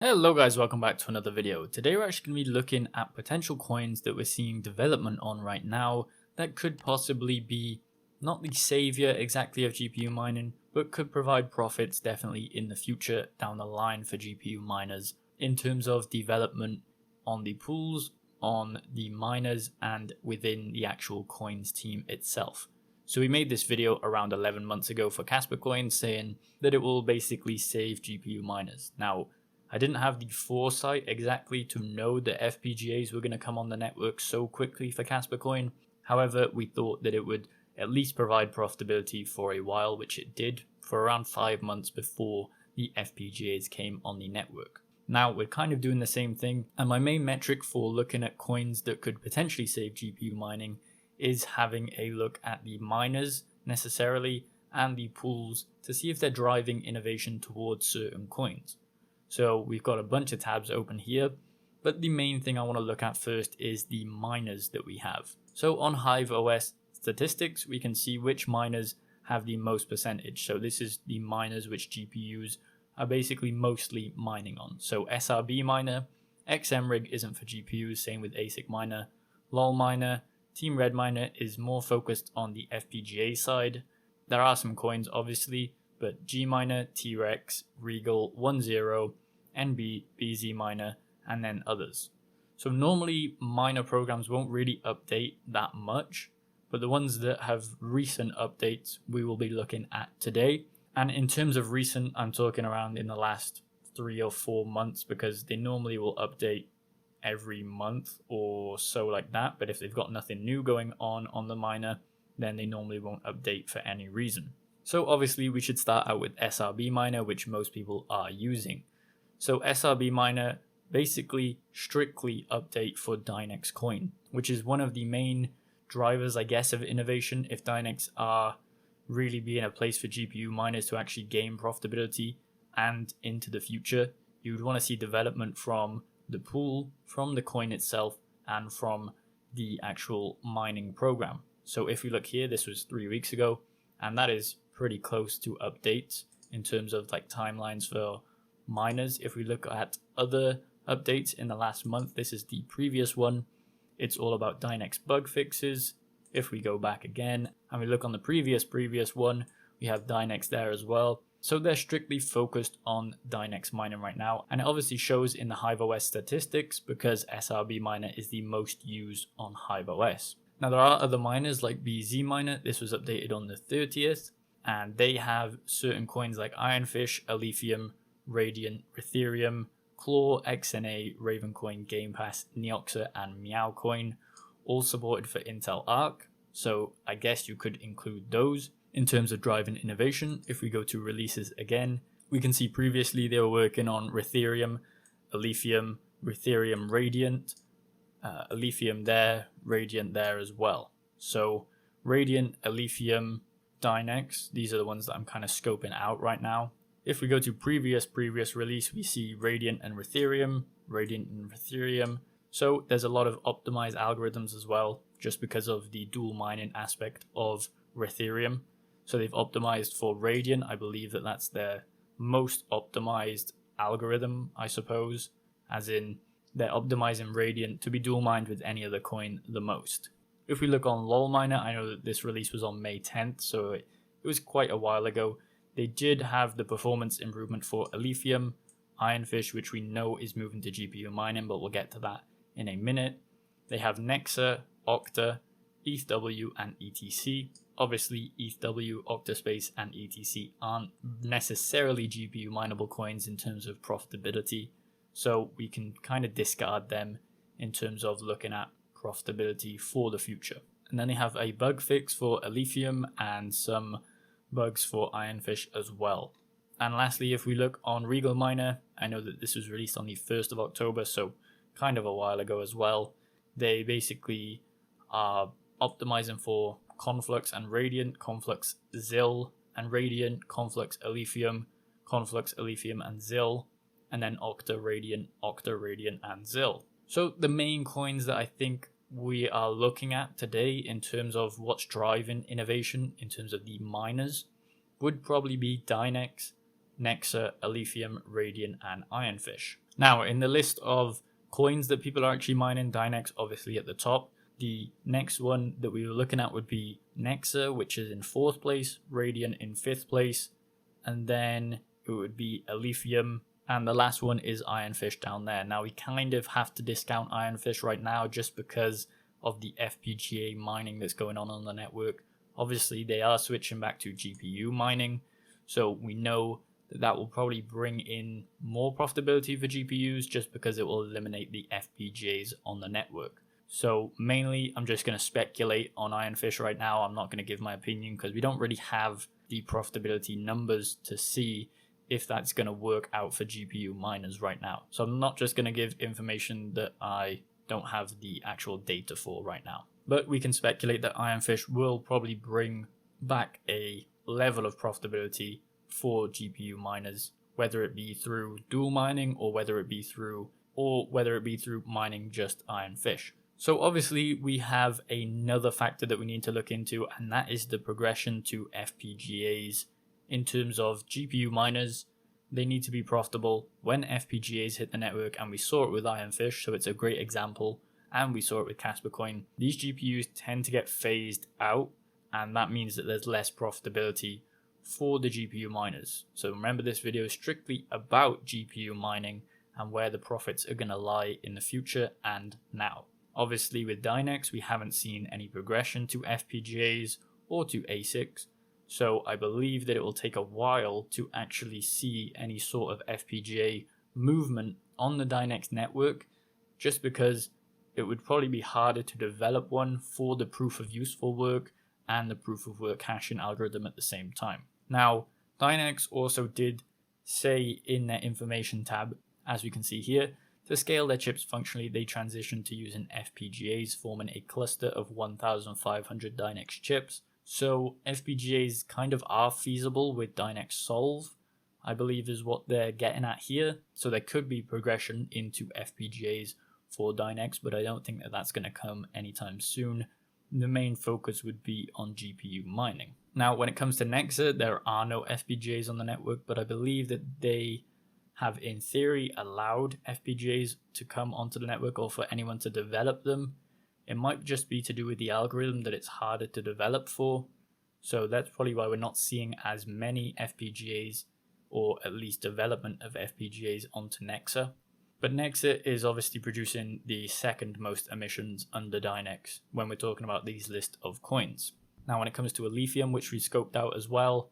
Hello guys, welcome back to another video. Today we're actually going to be looking at potential coins that we're seeing development on right now that could possibly be not the savior exactly of GPU mining, but could provide profits definitely in the future down the line for GPU miners in terms of development on the pools, on the miners, and within the actual coins team itself. So we made this video around 11 months ago for Kaspa coins saying that it will basically save GPU miners. Now, I didn't have the foresight exactly to know that FPGAs were going to come on the network so quickly for Kaspa Coin. However, we thought that it would at least provide profitability for a while, which it did for around 5 months before the FPGAs came on the network. Now we're kind of doing the same thing, and my main metric for looking at coins that could potentially save GPU mining is having a look at the miners necessarily and the pools to see if they're driving innovation towards certain coins. So we've got a bunch of tabs open here, but the main thing I want to look at first is the miners that we have. So on Hive OS statistics, we can see which miners have the most percentage. So this is the miners which GPUs are basically mostly mining on. So SRB miner, XMRig isn't for GPUs, same with ASIC miner, LOL miner, Team Red miner is more focused on the FPGA side. There are some coins obviously, but G miner, T-Rex, Regal, 10, NB, BZ miner, and then others. So normally miner programs won't really update that much, but the ones that have recent updates we will be looking at today. And in terms of recent, I'm talking around in the last 3 or 4 months, because they normally will update every month or so like that. But if they've got nothing new going on the miner, then they normally won't update for any reason. So obviously we should start out with SRB miner, which most people are using. So SRB miner basically strictly update for Dynex coin, which is one of the main drivers, I guess, of innovation. If Dynex are really being a place for GPU miners to actually gain profitability and into the future, you would want to see development from the pool, from the coin itself, and from the actual mining program. So if we look here, this was 3 weeks ago, and that is pretty close to updates in terms of like timelines for miners. If we look at other updates in the last month, this is the previous one. It's all about Dynex bug fixes. If we go back again and we look on the previous one, we have Dynex there as well. So they're strictly focused on Dynex mining right now, and it obviously shows in the Hive OS statistics because SRB miner is the most used on Hive OS. Now there are other miners like BZ miner. This was updated on the 30th, and they have certain coins like IronFish, Alephium, Radiant, Ethereum, Claw, XNA, Ravencoin, Game Pass, Nexa, and Meowcoin, all supported for Intel Arc. So I guess you could include those in terms of driving innovation. If we go to releases again, we can see previously they were working on Ethereum, Alephium, Ethereum Radiant, Alephium there, Radiant there as well. So Radiant, Alephium, Dynex, these are the ones that I'm kind of scoping out right now. If we go to previous release, we see Radiant and Ethereum, Radiant and Ethereum. So there's a lot of optimized algorithms as well, just because of the dual mining aspect of Ethereum. So they've optimized for Radiant. I believe that that's their most optimized algorithm, I suppose, as in they're optimizing Radiant to be dual mined with any other coin the most. If we look on LOL miner, I know that this release was on May 10th, so it was quite a while ago. They did have the performance improvement for Alephium, IronFish, which we know is moving to GPU mining, but we'll get to that in a minute. They have Nexa, Octa, ETHW, and ETC. Obviously, ETHW, Octaspace, and ETC aren't necessarily GPU mineable coins in terms of profitability, so we can kind of discard them in terms of looking at profitability for the future. And then they have a bug fix for Alephium and some bugs for IronFish as well. And lastly, if we look on Regal miner, I know that this was released on the 1st of October, so kind of a while ago as well. They basically are optimizing for Conflux and Radiant, Conflux ZIL and Radiant, Conflux Alephium, and ZIL, and then Octa Radiant, and ZIL. So the main coins that I think we are looking at today in terms of what's driving innovation in terms of the miners would probably be Dynex, Nexa, Alephium, Radiant, and IronFish. Now, in the list of coins that people are actually mining, Dynex obviously at the top. The next one that we were looking at would be Nexa, which is in 4th place, Radiant in 5th place, and then it would be Alephium, and the last one is IronFish down there. Now, we kind of have to discount IronFish right now just because of the FPGA mining that's going on the network. Obviously, they are switching back to GPU mining, so we know that will probably bring in more profitability for GPUs just because it will eliminate the FPGAs on the network. So mainly, I'm just going to speculate on IronFish right now. I'm not going to give my opinion because we don't really have the profitability numbers to see if that's going to work out for GPU miners right now. So I'm not just going to give information that I don't have the actual data for right now. But we can speculate that IronFish will probably bring back a level of profitability for GPU miners, whether it be through dual mining or whether it be through mining just IronFish. So obviously we have another factor that we need to look into, and that is the progression to FPGAs. In terms of GPU miners, they need to be profitable when FPGAs hit the network, and we saw it with IronFish, so it's a great example, and we saw it with Kaspa coin. These GPUs tend to get phased out, and that means that there's less profitability for the GPU miners. So remember, this video is strictly about GPU mining and where the profits are going to lie in the future and now. Obviously with Dynex, we haven't seen any progression to FPGAs or to ASICs, so I believe that it will take a while to actually see any sort of FPGA movement on the Dynex network, just because it would probably be harder to develop one for the proof of useful work and the proof of work hashing algorithm at the same time. Now, Dynex also did say in their information tab, as we can see here, to scale their chips functionally, they transitioned to using FPGAs, forming a cluster of 1,500 Dynex chips. So FPGAs kind of are feasible with Dynex Solve, I believe is what they're getting at here. So there could be progression into FPGAs for Dynex, but I don't think that that's going to come anytime soon. The main focus would be on GPU mining. Now, when it comes to Nexa, there are no FPGAs on the network, but I believe that they have in theory allowed FPGAs to come onto the network or for anyone to develop them. It might just be to do with the algorithm that it's harder to develop for. So that's probably why we're not seeing as many FPGAs, or at least development of FPGAs onto Nexa. But Nexa is obviously producing the second most emissions under Dynex when we're talking about these list of coins. Now, when it comes to Alephium, which we scoped out as well,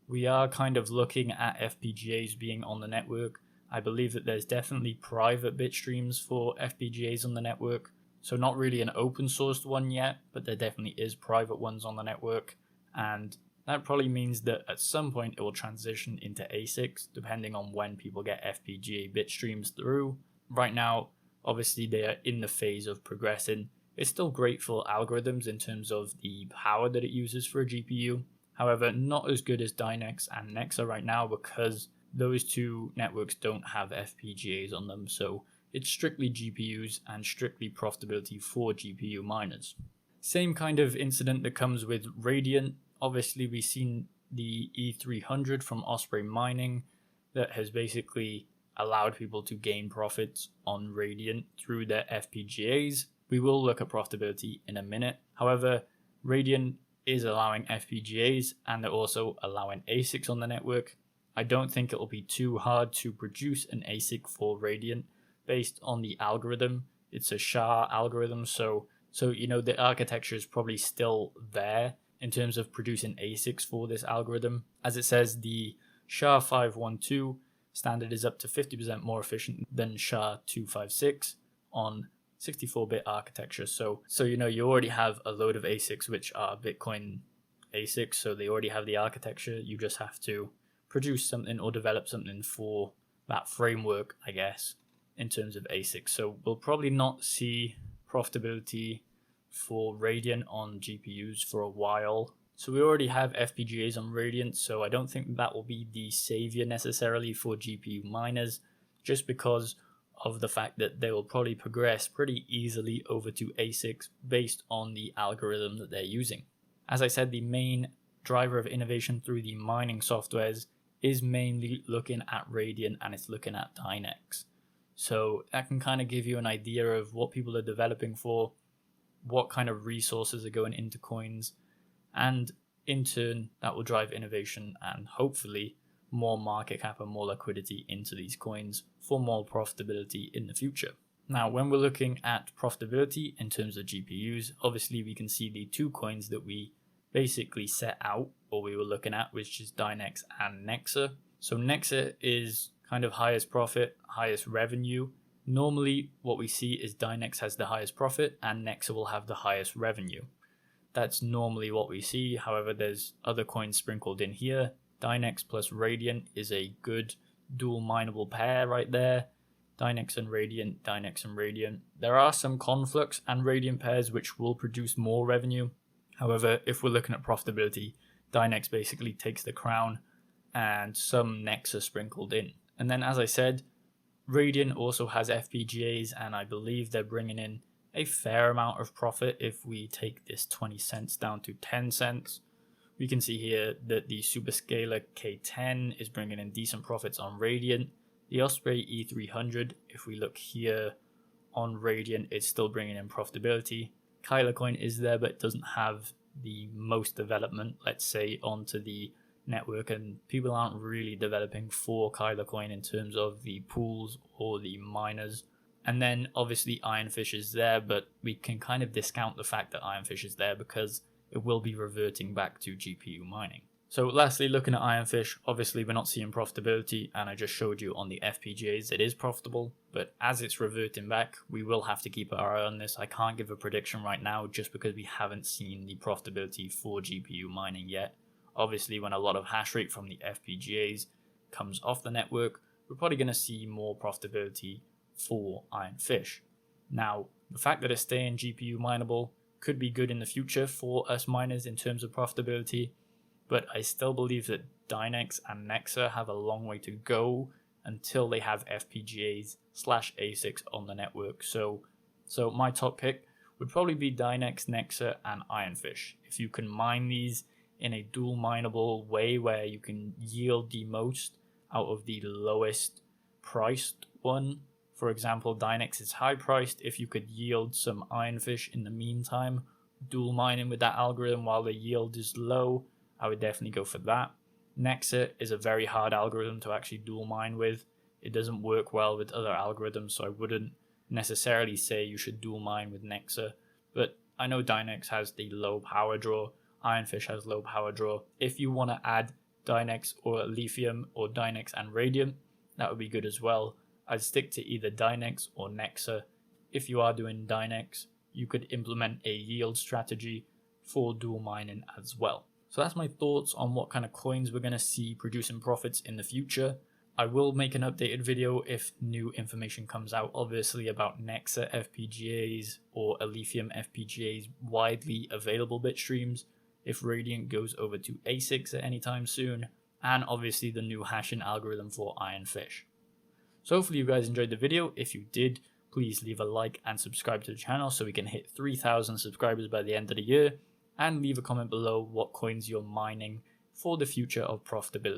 we are kind of looking at FPGAs being on the network. I believe that there's definitely private bit streams for FPGAs on the network. So not really an open sourced one yet, but there definitely is private ones on the network. And that probably means that at some point it will transition into ASICs, depending on when people get FPGA bit streams through. Right now, obviously they are in the phase of progressing. It's still great for algorithms in terms of the power that it uses for a GPU. However, not as good as Dynex and Nexa right now, because those two networks don't have FPGAs on them. So it's strictly GPUs and strictly profitability for GPU miners. Same kind of incident that comes with Radiant. Obviously, we've seen the E300 from Osprey Mining that has basically allowed people to gain profits on Radiant through their FPGAs. We will look at profitability in a minute. However, Radiant is allowing FPGAs and they're also allowing ASICs on the network. I don't think it will be too hard to produce an ASIC for Radiant based on the algorithm. It's a SHA algorithm, so you know, the architecture is probably still there in terms of producing ASICs for this algorithm. As it says, the SHA-512 standard is up to 50% more efficient than SHA-256 on 64-bit architecture. So you know, you already have a load of ASICs which are Bitcoin ASICs, so they already have the architecture. You just have to produce something or develop something for that framework, I guess, in terms of ASICs. So we'll probably not see profitability for Radiant on GPUs for a while. So we already have FPGAs on Radiant, so I don't think that will be the savior necessarily for GPU miners, just because of the fact that they will probably progress pretty easily over to ASICs based on the algorithm that they're using. As I said, the main driver of innovation through the mining softwares is mainly looking at Radiant and it's looking at Dynex. So that can kind of give you an idea of what people are developing for, what kind of resources are going into coins, and in turn that will drive innovation and hopefully more market cap and more liquidity into these coins for more profitability in the future. Now, when we're looking at profitability in terms of GPUs, obviously we can see the two coins that we basically set out, or we were looking at, which is Dynex and Nexa. So Nexa is kind of highest profit, highest revenue. Normally what we see is Dynex has the highest profit and Nexa will have the highest revenue. That's normally what we see. However, there's other coins sprinkled in here. Dynex plus Radiant is a good dual mineable pair right there. Dynex and Radiant, Dynex and Radiant. There are some Conflux and Radiant pairs which will produce more revenue. However, if we're looking at profitability, Dynex basically takes the crown and some Nexa sprinkled in. And then, as I said, Radiant also has FPGAs, and I believe they're bringing in a fair amount of profit. If we take this 20 cents down to 10 cents, we can see here that the Superscaler K10 is bringing in decent profits on Radiant. The Osprey E300, if we look here on Radiant, it's still bringing in profitability. Kyler coin is there, but it doesn't have the most development, let's say, onto the network, and people aren't really developing for Kyler coin in terms of the pools or the miners. And then obviously IronFish is there, but we can kind of discount the fact that IronFish is there because it will be reverting back to GPU mining. So lastly, looking at IronFish, obviously we're not seeing profitability, and I just showed you on the FPGAs it is profitable, but as it's reverting back, we will have to keep our eye on this. I can't give a prediction right now just because we haven't seen the profitability for GPU mining yet. Obviously, when a lot of hash rate from the FPGAs comes off the network, we're probably going to see more profitability for IronFish. Now, the fact that it's staying GPU mineable could be good in the future for us miners in terms of profitability, but I still believe that Dynex and Nexa have a long way to go until they have FPGAs / ASICs on the network. So my top pick would probably be Dynex, Nexa, and IronFish. If you can mine these in a dual mineable way where you can yield the most out of the lowest priced one. For example, Dynex is high priced. If you could yield some IronFish in the meantime, dual mining with that algorithm while the yield is low, I would definitely go for that. Nexa is a very hard algorithm to actually dual mine with. It doesn't work well with other algorithms, so I wouldn't necessarily say you should dual mine with Nexa. But I know Dynex has the low power draw, IronFish has low power draw. If you want to add Dynex or Alephium or Dynex and Radiant, that would be good as well. I'd stick to either Dynex or Nexa. If you are doing Dynex, you could implement a yield strategy for dual mining as well. So that's my thoughts on what kind of coins we're going to see producing profits in the future. I will make an updated video if new information comes out, obviously, about Nexa FPGAs or Alephium FPGAs widely available bit streams, if Radiant goes over to ASICs at any time soon, and obviously the new hashing algorithm for IronFish. So hopefully you guys enjoyed the video. If you did, please leave a like and subscribe to the channel so we can hit 3,000 subscribers by the end of the year, and leave a comment below what coins you're mining for the future of profitability.